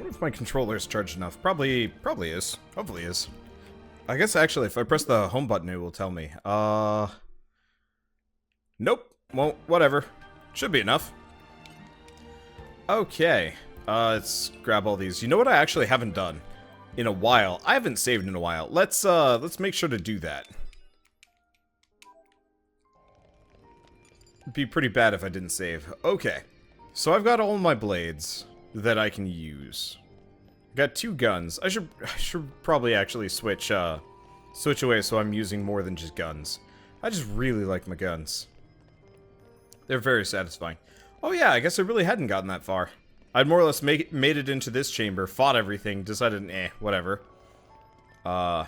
wonder if my controller is charged enough. Probably is. Hopefully is. I guess actually, if I press the home button, it will tell me. Nope. Well, whatever. Should be enough. Okay. Let's grab all these. You know what I actually haven't done in a while? I haven't saved in a while. Let's make sure to do that. It'd be pretty bad if I didn't save. Okay. So I've got all my blades that I can use. Got 2 guns. I should probably actually switch away so I'm using more than just guns. I just really like my guns. They're very satisfying. Oh yeah, I guess I really hadn't gotten that far. I'd more or less made it into this chamber, fought everything, decided, whatever. And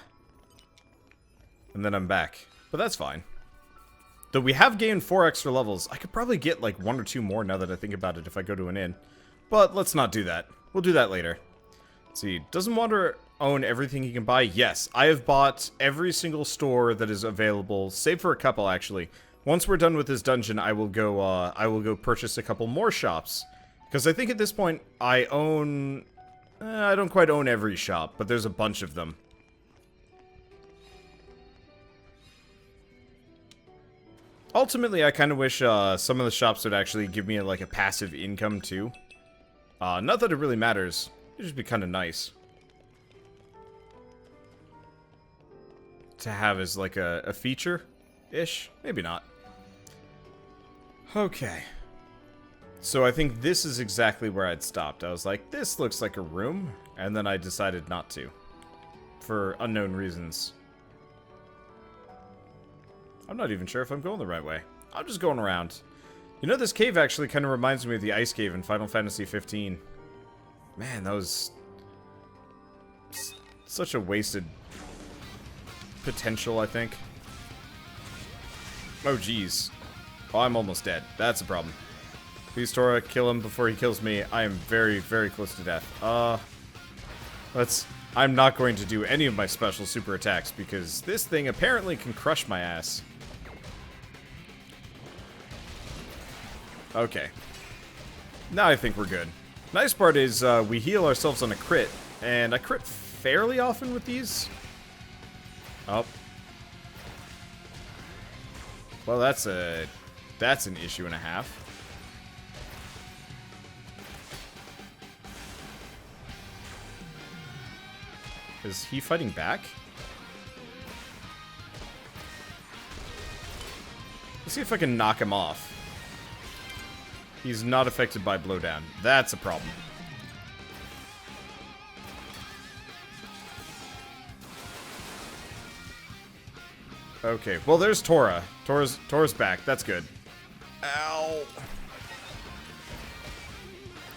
then I'm back. But that's fine. Though we have gained 4 extra levels, I could probably get like 1 or 2 more now that I think about it if I go to an inn. But let's not do that. We'll do that later. Let's see, doesn't Wander own everything he can buy? Yes, I have bought every single store that is available, save for a couple actually. Once we're done with this dungeon, I will go purchase a couple more shops. Because I think at this point, I own... I don't quite own every shop, but there's a bunch of them. Ultimately, I kind of wish some of the shops would actually give me like a passive income too. Not that it really matters. It'd just be kind of nice to have as like a feature-ish. Maybe not. Okay. So I think this is exactly where I'd stopped. I was like, this looks like a room, and then I decided not to. For unknown reasons. I'm not even sure if I'm going the right way. I'm just going around. You know, this cave actually kind of reminds me of the ice cave in Final Fantasy 15. Man, that was such a wasted potential, I think. Oh, jeez. Oh, I'm almost dead. That's a problem. Please, Tora, kill him before he kills me. I am very, very close to death. I'm not going to do any of my special super attacks because this thing apparently can crush my ass. Okay. Now I think we're good. Nice part is we heal ourselves on a crit, and I crit fairly often with these. Oh. Well, that's an issue and a half. Is he fighting back? Let's see if I can knock him off. He's not affected by blowdown. That's a problem. Okay, well there's Tora. Tora's back. That's good. Ow.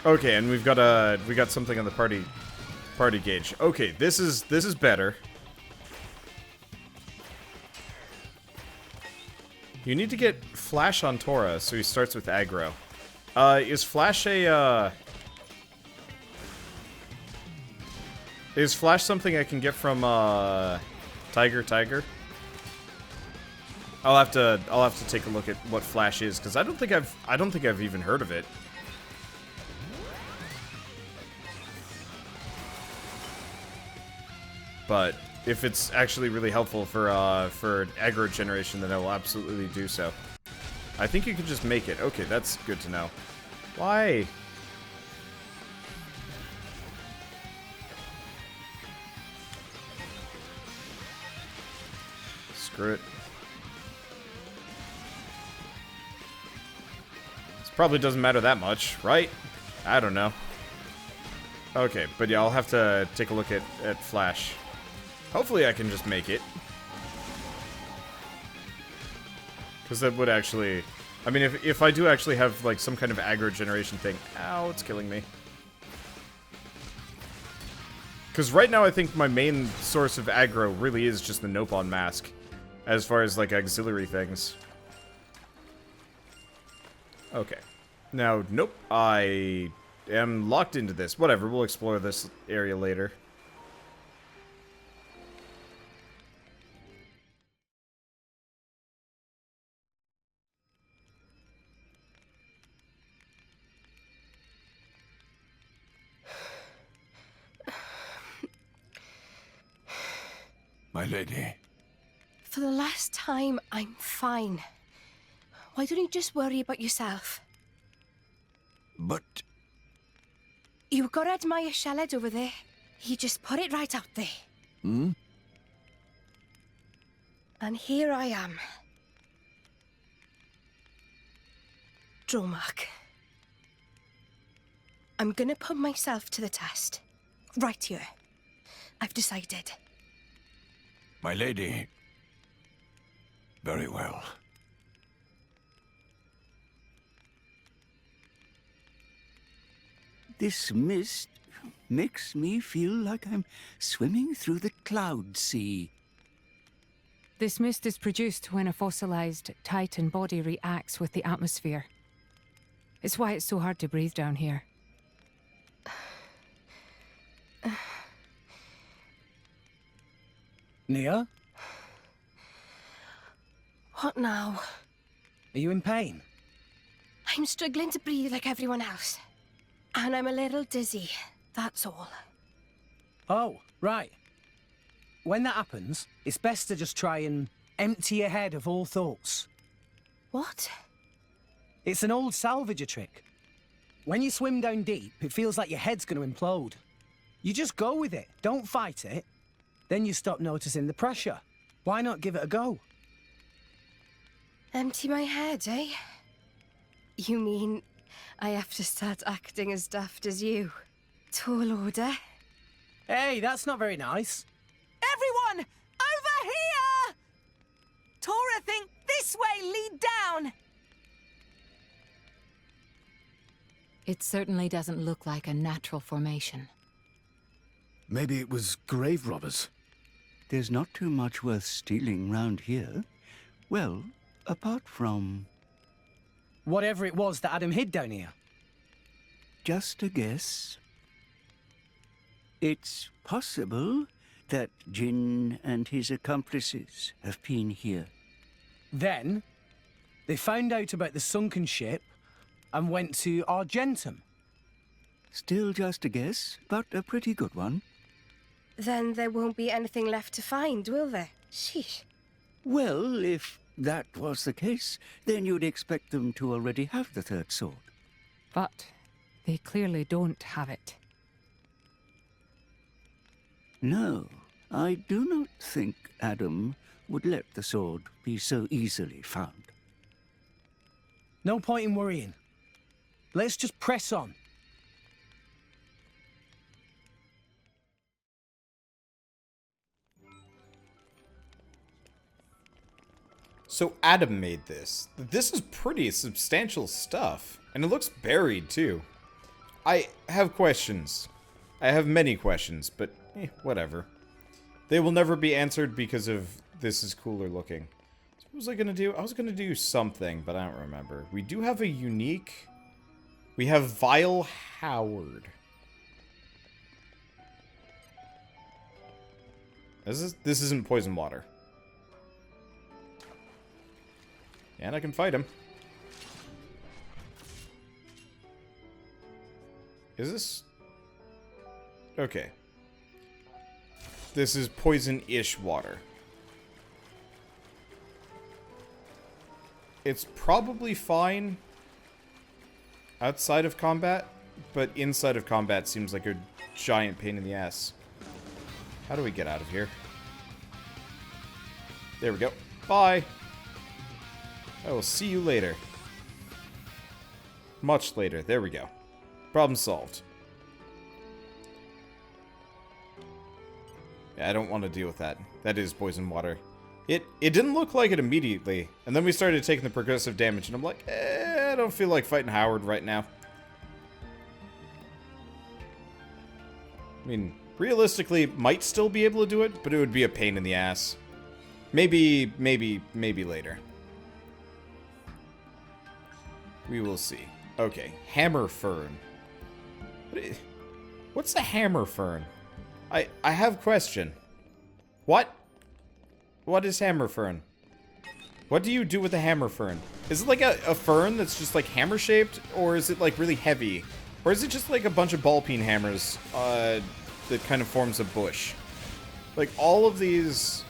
Okay, and we got something on the party gauge. Okay, this is better. You need to get Flash on Tora, so he starts with aggro. Is Flash a, Is Flash something I can get from, Tiger? I'll have to take a look at what Flash is, because I don't think I've even heard of it. But if it's actually really helpful for aggro generation, then I will absolutely do so. I think you can just make it. Okay, that's good to know. Why? Screw it. This probably doesn't matter that much, right? I don't know. Okay, but yeah, I'll have to take a look at Flash. Hopefully I can just make it. Because that would actually... I mean, if I do actually have, like, some kind of aggro generation thing... Ow, it's killing me. Because right now I think my main source of aggro really is just the Nopon mask. As far as, like, auxiliary things. Okay. Now, nope. I am locked into this. Whatever, we'll explore this area later. My lady. For the last time, I'm fine. Why don't you just worry about yourself? But... You gotta admire Shaled over there. He just put it right out there. Hmm? And here I am. Dromark. I'm gonna put myself to the test. Right here. I've decided. My lady. Very well. This mist makes me feel like I'm swimming through the cloud sea. This mist is produced when a fossilized Titan body reacts with the atmosphere. It's why it's so hard to breathe down here. Nia? What now? Are you in pain? I'm struggling to breathe like everyone else. And I'm a little dizzy, that's all. Oh, right. When that happens, it's best to just try and empty your head of all thoughts. What? It's an old salvager trick. When you swim down deep, it feels like your head's going to implode. You just go with it, don't fight it. Then you stop noticing the pressure. Why not give it a go? Empty my head, eh? You mean I have to start acting as daft as you? Tall order? Hey, that's not very nice. Everyone! Over here! Tora, think this way, lead down! It certainly doesn't look like a natural formation. Maybe it was grave robbers. There's not too much worth stealing round here. Well, apart from... Whatever it was that Adam hid down here. just a guess. It's possible that Jin and his accomplices have been here. Then, they found out about the sunken ship and went to Argentum. Still just a guess, but a pretty good one. Then there won't be anything left to find, will there? Sheesh. Well, if that was the case, then you'd expect them to already have the third sword. But they clearly don't have it. No, I do not think Adam would let the sword be so easily found. No point in worrying. Let's just press on. So Adam made this. This is pretty substantial stuff. And it looks buried, too. I have questions. I have many questions, but whatever. They will never be answered because of this is cooler looking. So what was I gonna do? I was gonna do something, but I don't remember. We do have a unique... We have Vile Howard. This isn't poison water. And I can fight him. Is this... Okay. This is poison-ish water. It's probably fine outside of combat, but inside of combat seems like a giant pain in the ass. How do we get out of here? There we go. Bye! I will see you later. Much later. There we go. Problem solved. Yeah, I don't want to deal with that. That is poison water. It didn't look like it immediately, and then we started taking the progressive damage, and I'm like, I don't feel like fighting Howard right now. I mean, realistically, might still be able to do it, but it would be a pain in the ass. Maybe later. We will see. Okay, hammer fern. What's a hammer fern? I have a question. What? What is hammer fern? What do you do with a hammer fern? Is it like a fern that's just like hammer shaped, or is it like really heavy? Or is it just like a bunch of ball peen hammers that kind of forms a bush? Like, all of these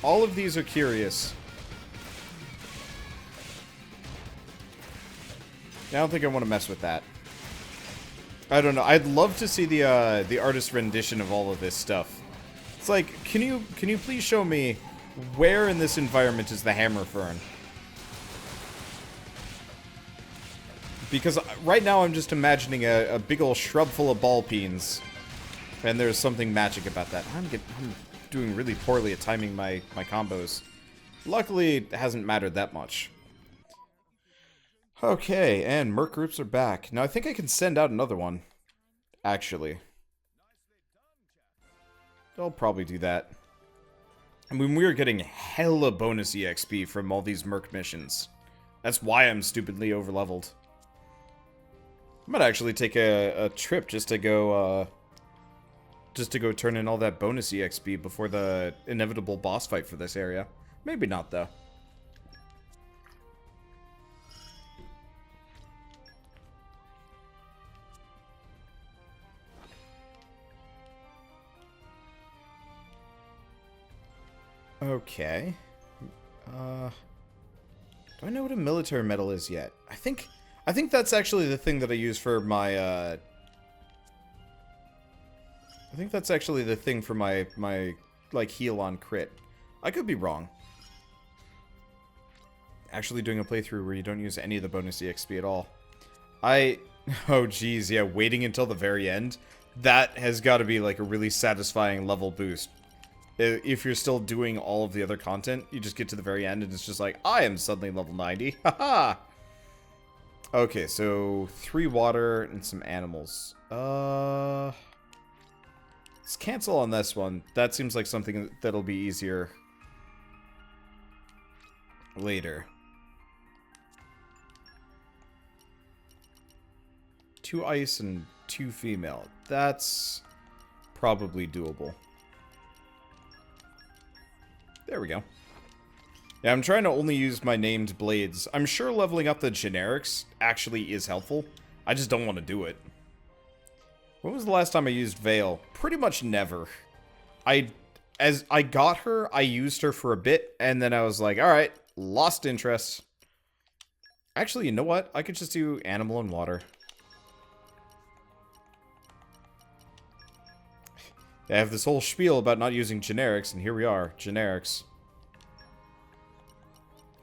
are curious. I don't think I want to mess with that. I don't know. I'd love to see the artist rendition of all of this stuff. It's like, can you please show me where in this environment is the hammer fern? Because right now I'm just imagining a big old shrub full of ball peens, and there's something magic about that. I'm doing really poorly at timing my combos. Luckily, it hasn't mattered that much. Okay, and merc groups are back. Now I think I can send out another one, actually. I'll probably do that. I mean, we are getting hella bonus EXP from all these merc missions. That's why I'm stupidly overleveled. I might actually take a trip just to go turn in all that bonus EXP before the inevitable boss fight for this area. Maybe not, though. Okay. Do I know what a military medal is yet? I think that's actually the thing that I use for my, I think that's actually the thing for my, like, heal on crit. I could be wrong. Actually doing a playthrough where you don't use any of the bonus EXP at all. Oh geez, yeah, waiting until the very end. That has got to be, like, a really satisfying level boost. If you're still doing all of the other content, you just get to the very end and it's just like, I am suddenly level 90. Haha! Okay, so 3 water and some animals. Let's cancel on this one. That seems like something that'll be easier later. 2 ice and 2 female. That's probably doable. There we go. Yeah, I'm trying to only use my named blades. I'm sure leveling up the generics actually is helpful. I just don't want to do it. When was the last time I used Veil? Pretty much never. As I got her, I used her for a bit, and then I was like, alright, lost interest. Actually, you know what? I could just do animal and water. I have this whole spiel about not using generics, and here we are, generics.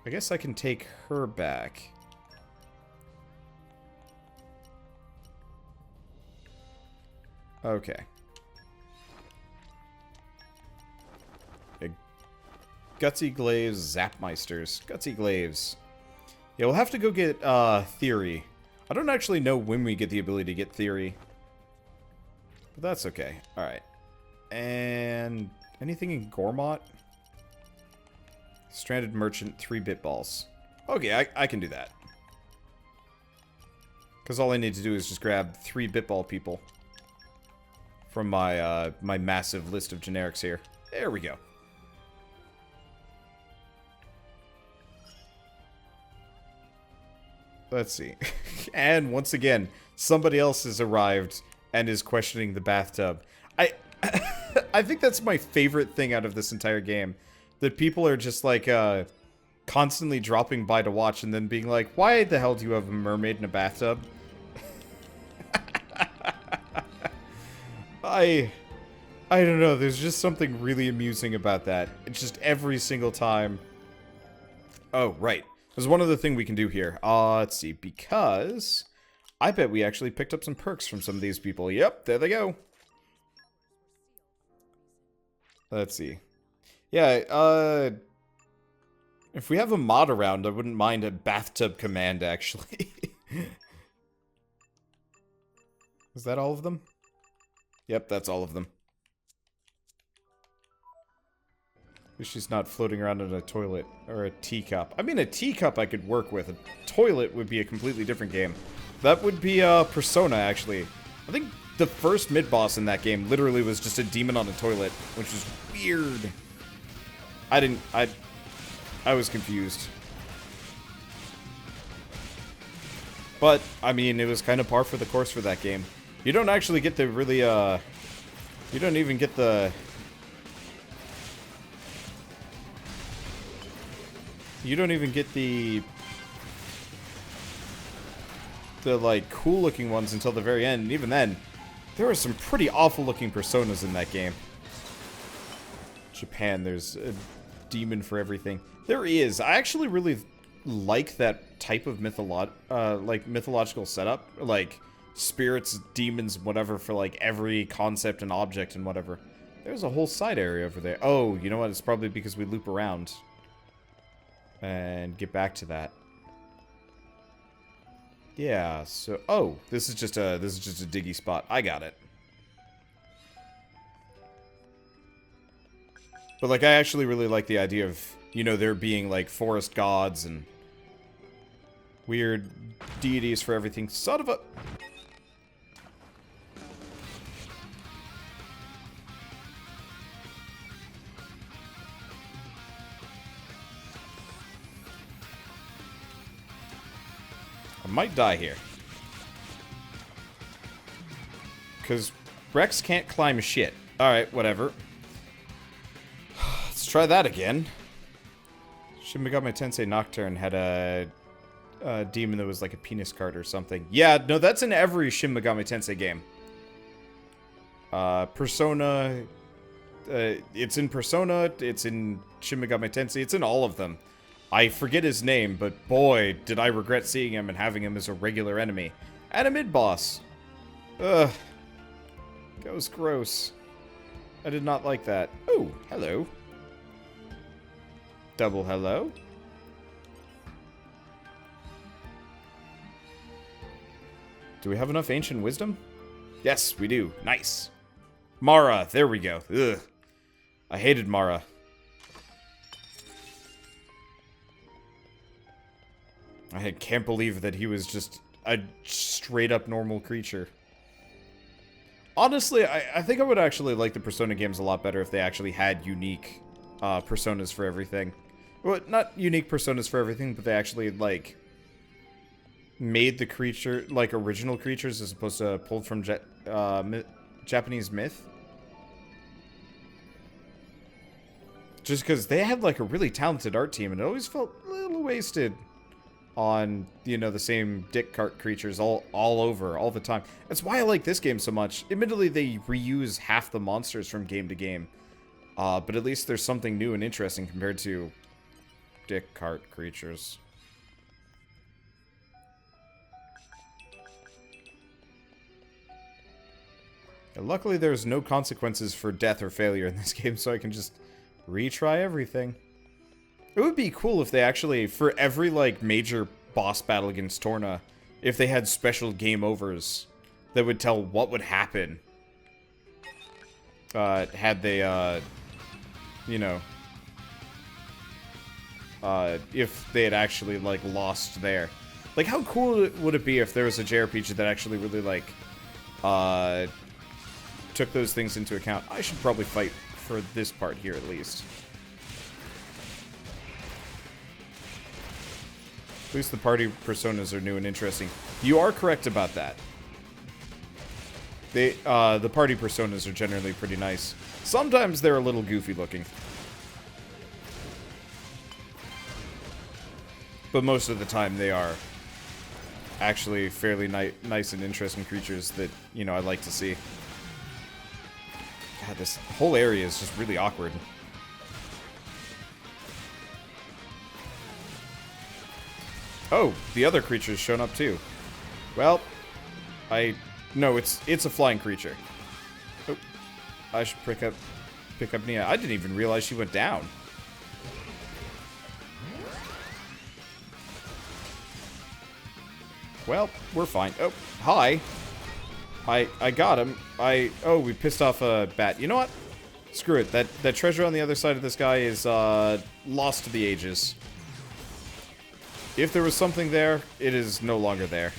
I guess I can take her back. Okay. Gutsy Glaives, Zapmeisters. Gutsy Glaives. Yeah, we'll have to go get, Theory. I don't actually know when we get the ability to get Theory. But that's okay. Alright. And anything in Gormott? Stranded Merchant, 3-bit balls. Okay, I can do that. Because all I need to do is just grab 3 bitball people from my my massive list of generics here. There we go. Let's see. And once again, somebody else has arrived and is questioning the bathtub. I think that's my favorite thing out of this entire game. That people are just like constantly dropping by to watch and then being like, why the hell do you have a mermaid in a bathtub? I don't know, there's just something really amusing about that. It's just every single time. Oh, right. There's one other thing we can do here. Let's see, because I bet we actually picked up some perks from some of these people. Yep, there they go. Let's see. Yeah, if we have a mod around, I wouldn't mind a bathtub command, actually. Is that all of them? Yep, that's all of them. At least she's not floating around in a toilet or a teacup. I mean, a teacup I could work with. A toilet would be a completely different game. That would be Persona, actually. I think the first mid-boss in that game literally was just a demon on a toilet, which was weird. I was confused. But, I mean, it was kind of par for the course for that game. You don't actually get the really, you don't even get the You don't even get the like cool looking ones until the very end, and even then there are some pretty awful looking personas in that game. Japan, there's a demon for everything. There is. I actually really like that type of mythological setup, like spirits, demons, whatever, for like every concept and object and whatever. There's a whole side area over there. Oh, you know what? It's probably because we loop around and get back to that. Yeah. So, oh, this is just a diggy spot. I got it. But like, I actually really like the idea of, you know, there being like forest gods and weird deities for everything. Son of a... I might die here. Because Rex can't climb shit. Alright, whatever. Let's try that again. Shin Megami Tensei Nocturne had a demon that was like a penis cart or something. Yeah, no, that's in every Shin Megami Tensei game. Persona... it's in Persona, it's in Shin Megami Tensei, it's in all of them. I forget his name, but boy, did I regret seeing him and having him as a regular enemy. And a mid-boss. Ugh. That was gross. I did not like that. Oh, hello. Double hello. Do we have enough ancient wisdom? Yes, we do. Nice. Mara, there we go. Ugh. I hated Mara. I can't believe that he was just a straight-up normal creature. Honestly, I think I would actually like the Persona games a lot better if they actually had unique personas for everything. Well, not unique personas for everything, but they actually, like, made the creature, like, original creatures as opposed to pulled from Japanese myth. Just because they had, like, a really talented art team, and it always felt a little wasted on, you know, the same dick cart creatures all over, all the time. That's why I like this game so much. Admittedly, they reuse half the monsters from game to game. But at least there's something new and interesting compared to dick cart creatures. And luckily, there's no consequences for death or failure in this game, so I can just retry everything. It would be cool if they actually, for every, like, major boss battle against Torna, if they had special game overs that would tell what would happen. Had they, you know, if they had actually, like, lost there. Like, how cool would it be if there was a JRPG that actually really, like, took those things into account? I should probably fight for this part here, at least. At least the party personas are new and interesting. You are correct about that. They, the party personas are generally pretty nice. Sometimes they're a little goofy looking. But most of the time they are actually fairly nice and interesting creatures that, you know, I like to see. God, this whole area is just really awkward. Oh, the other creature's shown up too. Well, no, it's a flying creature. Oh, I should pick up Nia. I didn't even realize she went down. Well, we're fine. Oh, hi. I got him. Oh, we pissed off a bat. You know what? Screw it. That treasure on the other side of this guy is lost to the ages. If there was something there, it is no longer there.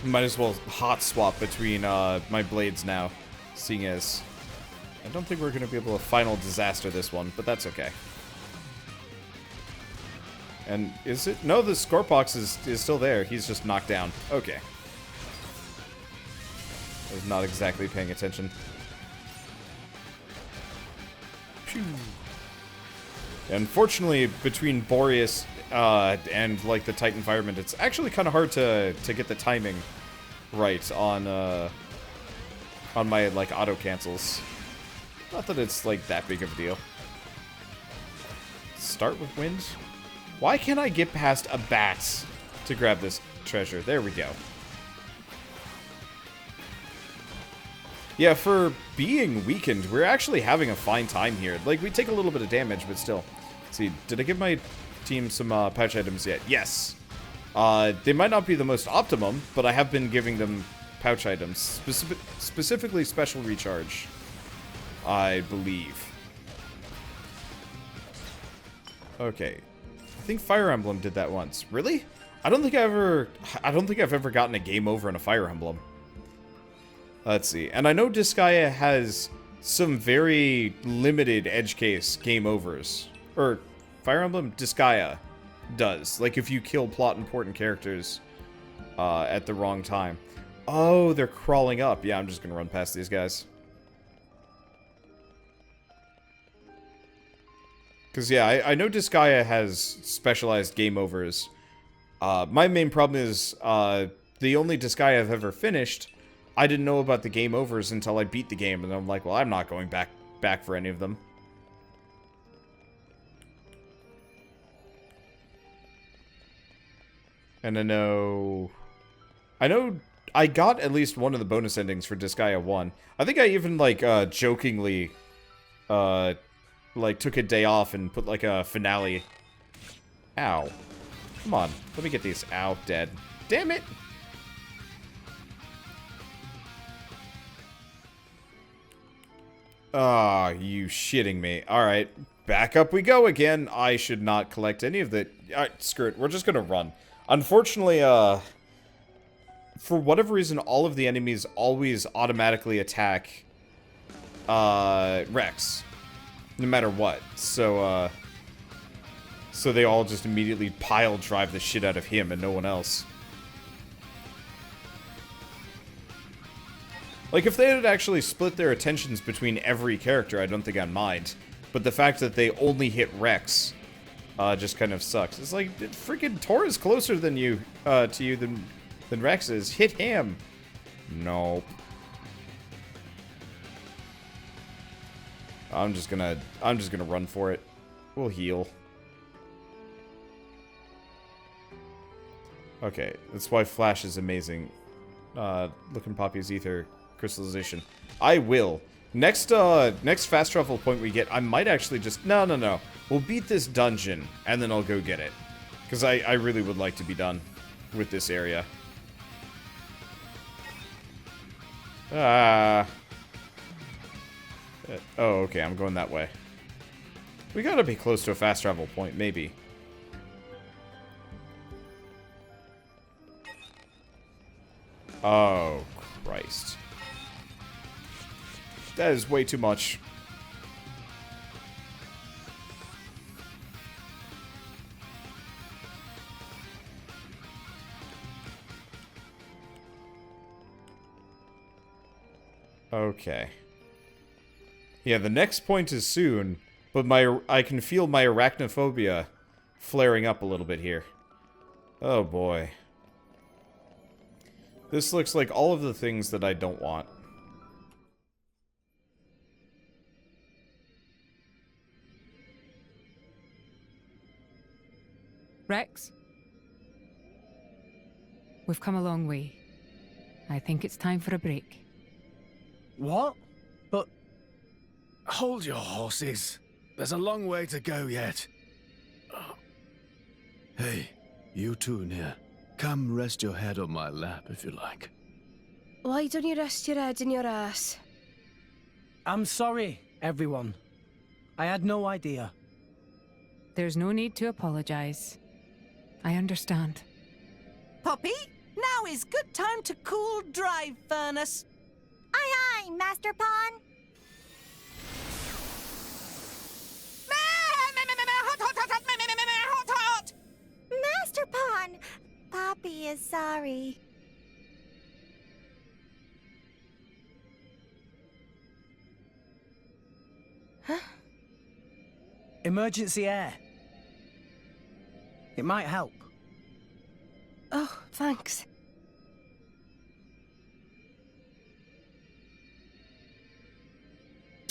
Might as well hot swap between my blades now, seeing as I don't think we're going to be able to final disaster this one, but that's okay. And is it? No, the Scorpox is still there. He's just knocked down. Okay. I was not exactly paying attention. Phew. Unfortunately, between Boreas and like the tight environment, it's actually kind of hard to get the timing right on my like auto cancels. Not that it's like that big of a deal. Start with wind. Why can't I get past a bat to grab this treasure? There we go. Yeah, for being weakened, we're actually having a fine time here. Like, we take a little bit of damage, but still. Let's see, did I give my team some pouch items yet? Yes. They might not be the most optimum, but I have been giving them pouch items. Specifically special recharge, I believe. Okay. I think Fire Emblem did that once. Really? I don't think I've ever gotten a game over in a Fire Emblem. Let's see. And I know Disgaea has some very limited edge case game overs. Or Fire Emblem Disgaea does. Like if you kill plot important characters at the wrong time. Oh, they're crawling up. Yeah, I'm just gonna run past these guys. Because, yeah, I know Disgaea has specialized game overs. My main problem is the only Disgaea I've ever finished, I didn't know about the game overs until I beat the game, and I'm like, well, I'm not going back for any of them. And I know I got at least one of the bonus endings for Disgaea 1. I think I even, like, jokingly, like, took a day off and put, like, a finale. Ow. Come on. Let me get these. Ow. Dead. Damn it! Ah, you shitting me. Alright. Back up we go again. I should not collect any of the... Alright, screw it. We're just gonna run. Unfortunately, for whatever reason, all of the enemies always automatically attack, Rex. No matter what. So they all just immediately pile drive the shit out of him and no one else. Like, if they had actually split their attentions between every character, I don't think I'd mind. But the fact that they only hit Rex, just kind of sucks. It's like, freaking Tora's closer than you, to you than Rex is. Hit him! Nope. I'm just gonna run for it. We'll heal. Okay, that's why Flash is amazing. Looking Poppy's Ether crystallization. I will. Next fast travel point we get, I might actually just... No. We'll beat this dungeon, and then I'll go get it. Because I really would like to be done with this area. Oh, okay, I'm going that way. We gotta be close to a fast travel point, maybe. Oh, Christ. That is way too much. Okay. Yeah, the next point is soon, but I can feel my arachnophobia flaring up a little bit here. Oh boy. This looks like all of the things that I don't want. Rex? We've come a long way. I think it's time for a break. What? But... Hold your horses. There's a long way to go yet. Oh. Hey, you two near. Come rest your head on my lap if you like. Why don't you rest your head in your ass? I'm sorry, everyone. I had no idea. There's no need to apologize. I understand. Poppy, now is good time to cool drive furnace. Aye, aye, Master Pawn. Hot. Master Pawn, Poppy is sorry. Emergency air. It might help. Oh, thanks.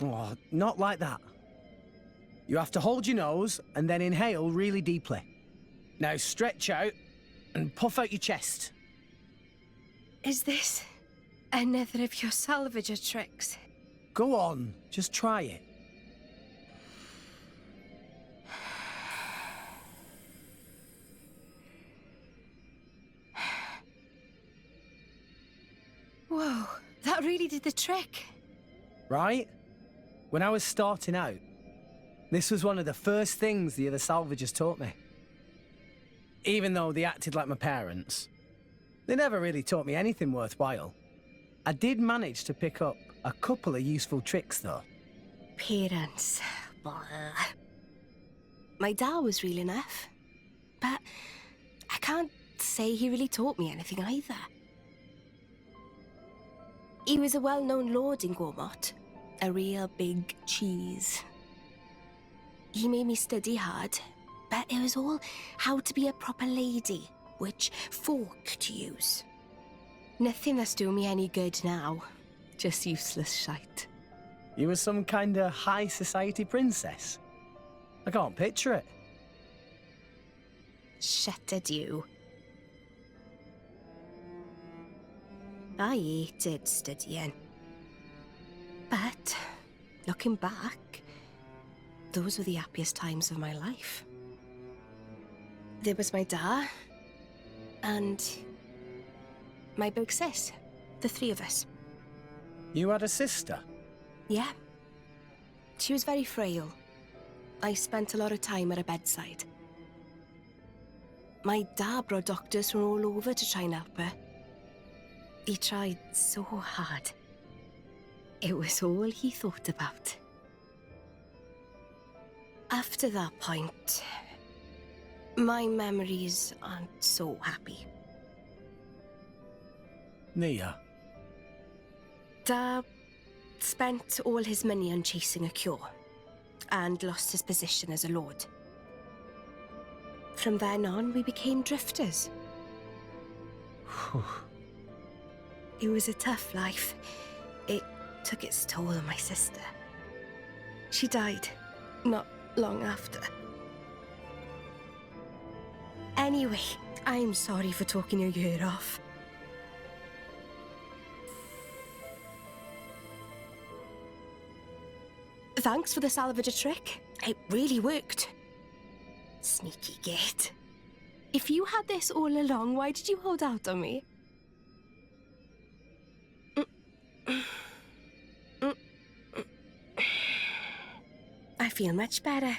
Oh, not like that. You have to hold your nose and then inhale really deeply. Now stretch out and puff out your chest. Is this another of your salvager tricks? Go on, just try it. Whoa, that really did the trick. Right? When I was starting out, this was one of the first things the other salvagers taught me. Even though they acted like my parents, they never really taught me anything worthwhile. I did manage to pick up a couple of useful tricks, though. Parents. Blah. My dad was real enough, but I can't say he really taught me anything either. He was a well-known lord in Gormott, a real big cheese. He made me study hard, but it was all how to be a proper lady, which fork to use. Nothing that's doing me any good now, just useless shite. You were some kind of high society princess. I can't picture it. Shut at you. I hated studying. But, looking back, those were the happiest times of my life. There was my dad, and my big sis, the three of us. You had a sister? Yeah. She was very frail. I spent a lot of time at her bedside. My dad brought doctors from all over to try and help her. He tried so hard. It was all he thought about. After that point, my memories aren't so happy. Nia. Dad spent all his money on chasing a cure, and lost his position as a lord. From then on, we became drifters. It was a tough life. It took its toll on my sister. She died not long after. Anyway, I'm sorry for talking your ear off. Thanks for the salvager trick. It really worked. Sneaky git. If you had this all along, why did you hold out on me? I feel much better.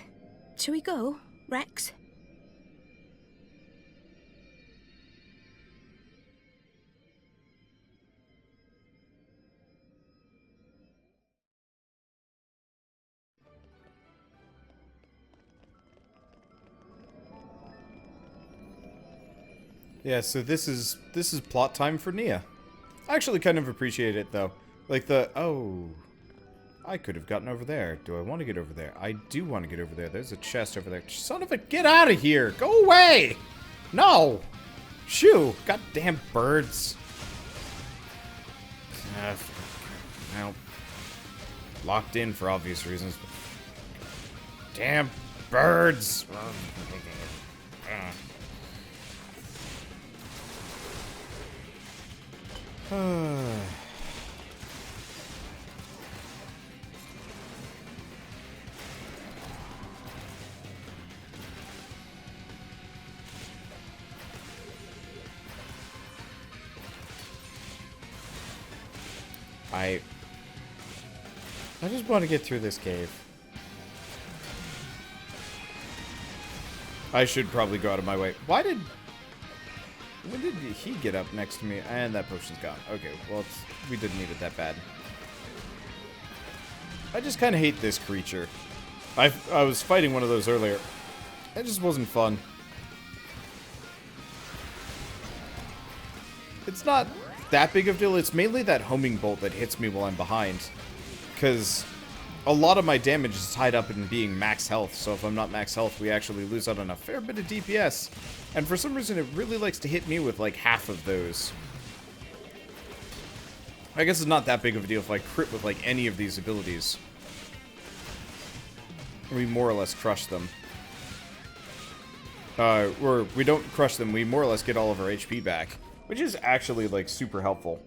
Shall we go, Rex? Yeah, so this is plot time for Nia. I actually kind of appreciate it though. Like I could have gotten over there. Do I want to get over there? I do want to get over there. There's a chest over there. Son of a, get out of here! Go away! No! Shoo! Goddamn birds. Well, locked in for obvious reasons. Damn birds! I just want to get through this cave. I should probably go out of my way. When did he get up next to me? And that potion's gone. Okay, well, we didn't need it that bad. I just kind of hate this creature. I was fighting one of those earlier. It just wasn't fun. It's not that big of a deal. It's mainly that homing bolt that hits me while I'm behind. Because a lot of my damage is tied up in being max health, so if I'm not max health, we actually lose out on a fair bit of DPS. And for some reason, it really likes to hit me with, like, half of those. I guess it's not that big of a deal if I crit with, like, any of these abilities. We more or less crush them. Or we don't crush them, we more or less get all of our HP back. Which is actually, like, super helpful.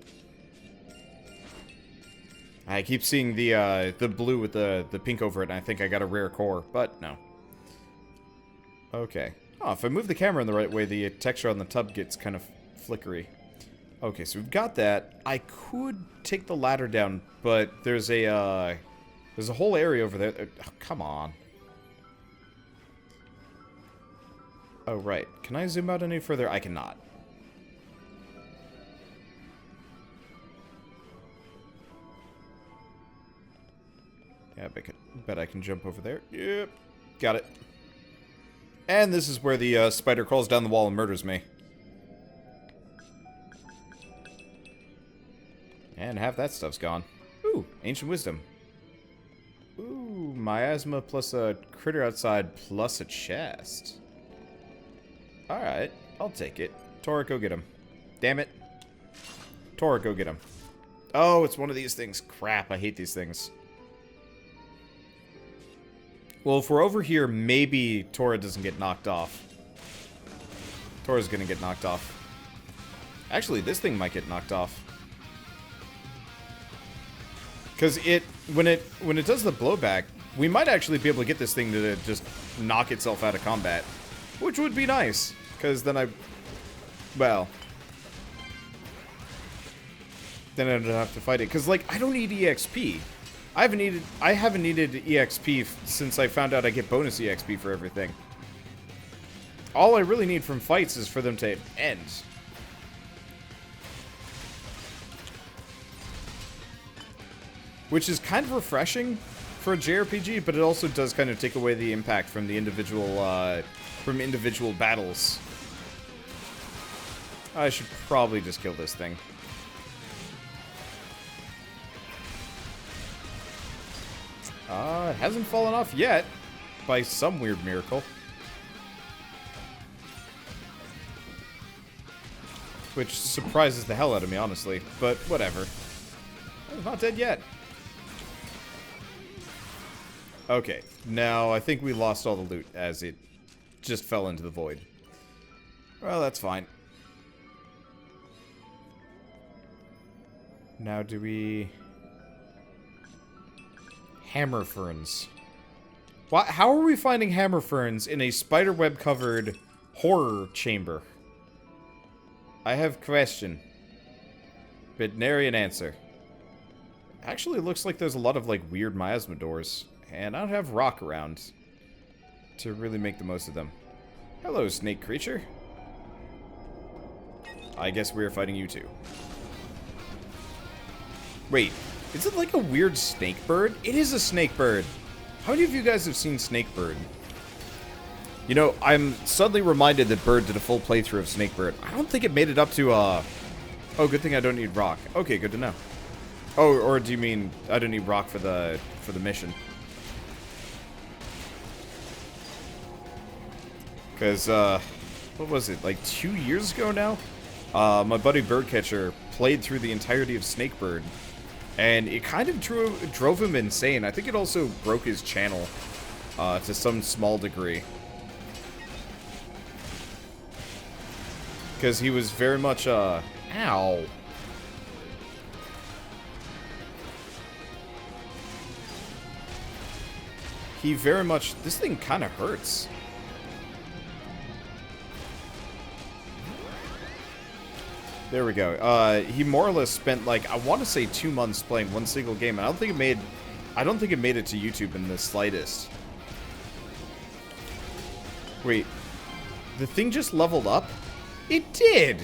I keep seeing the blue with the pink over it, and I think I got a rare core, but no. Okay. Oh, if I move the camera in the right way, the texture on the tub gets kind of flickery. Okay, so we've got that. I could take the ladder down, but there's a whole area over there. Oh, come on. Oh, right. Can I zoom out any further? I cannot. Yeah, bet I can jump over there. Yep. Got it. And this is where the spider crawls down the wall and murders me. And half that stuff's gone. Ooh, ancient wisdom. Ooh, miasma plus a critter outside plus a chest. Alright, I'll take it. Tora, go get him. Damn it. Tora, go get him. Oh, it's one of these things. Crap, I hate these things. Well, if we're over here, maybe Tora doesn't get knocked off. Tora's gonna get knocked off. Actually, this thing might get knocked off. Because when it does the blowback, we might actually be able to get this thing to just knock itself out of combat. Which would be nice, because then then I don't have to fight it. Because, like, I don't need EXP. I haven't needed EXP since I found out I get bonus EXP for everything. All I really need from fights is for them to end. Which is kind of refreshing for a JRPG, but it also does kind of take away the impact from the individual battles. I should probably just kill this thing. It hasn't fallen off yet, by some weird miracle. Which surprises the hell out of me, honestly, but whatever. It's not dead yet. Okay, now I think we lost all the loot as it just fell into the void. Well, that's fine. Now do we... Hammer ferns. How are we finding hammer ferns in a spiderweb covered horror chamber? I have question. But nary an answer. Actually, it looks like there's a lot of, like, weird miasma doors. And I don't have rock around to really make the most of them. Hello, snake creature. I guess we're fighting you too. Wait, is it like a weird snake bird? It is a snake bird. How many of you guys have seen Snakebird? You know, I'm suddenly reminded that Bird did a full playthrough of Snakebird. I don't think it made it up to, Oh, good thing I don't need rock. Okay, good to know. Oh, or do you mean I don't need rock for the mission? Because, what was it, like 2 years ago now? My buddy Birdcatcher played through the entirety of Snakebird, and it kind of drove him insane. I think it also broke his channel, to some small degree. Because he was very much, ow. He very much, this thing kind of hurts. There we go. He more or less spent, like, I want to say 2 months playing one single game. And I don't think it made it to YouTube in the slightest. Wait, the thing just leveled up? It did!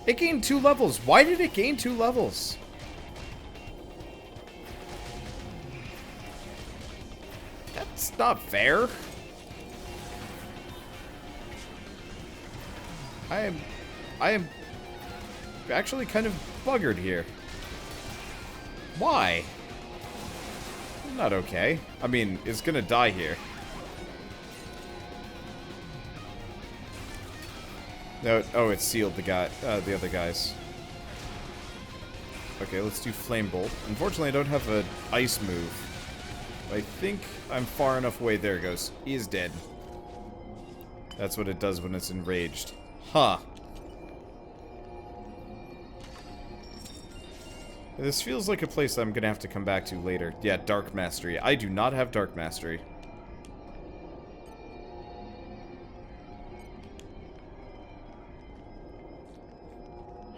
It gained 2 levels. Why did it gain 2 levels? That's not fair. I am actually kind of buggered here. Why? Not okay. I mean, it's gonna die here. No, oh, it's sealed the other guys. Okay, let's do Flame Bolt. Unfortunately, I don't have an ice move. I think I'm far enough away. There it goes. He is dead. That's what it does when it's enraged. Huh. This feels like a place I'm gonna have to come back to later. Yeah, Dark Mastery. I do not have Dark Mastery.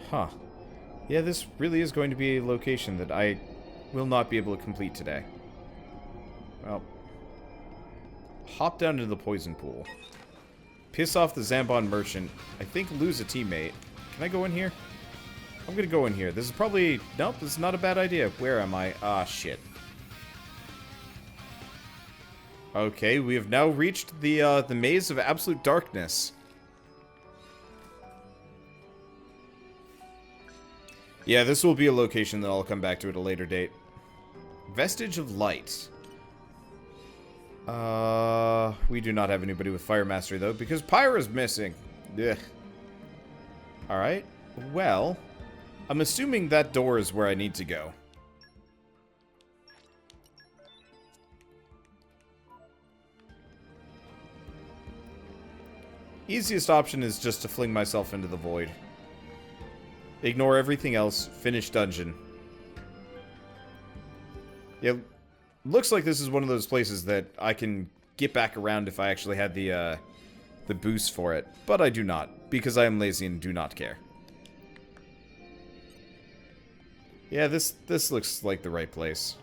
Huh. Yeah, this really is going to be a location that I will not be able to complete today. Well. Hop down into the poison pool. Piss off the Zambon merchant. I think lose a teammate. Can I go in here? I'm gonna go in here. This is probably... Nope, this is not a bad idea. Where am I? Ah, shit. Okay, we have now reached the maze of absolute darkness. Yeah, this will be a location that I'll come back to at a later date. Vestige of Light. We do not have anybody with Fire Mastery, though, because Pyra's missing. Ugh. Alright. Well, I'm assuming that door is where I need to go. Easiest option is just to fling myself into the void. Ignore everything else. Finish dungeon. Yeah, looks like this is one of those places that I can get back around if I actually had the boost for it. But I do not, because I am lazy and do not care. Yeah, this looks like the right place.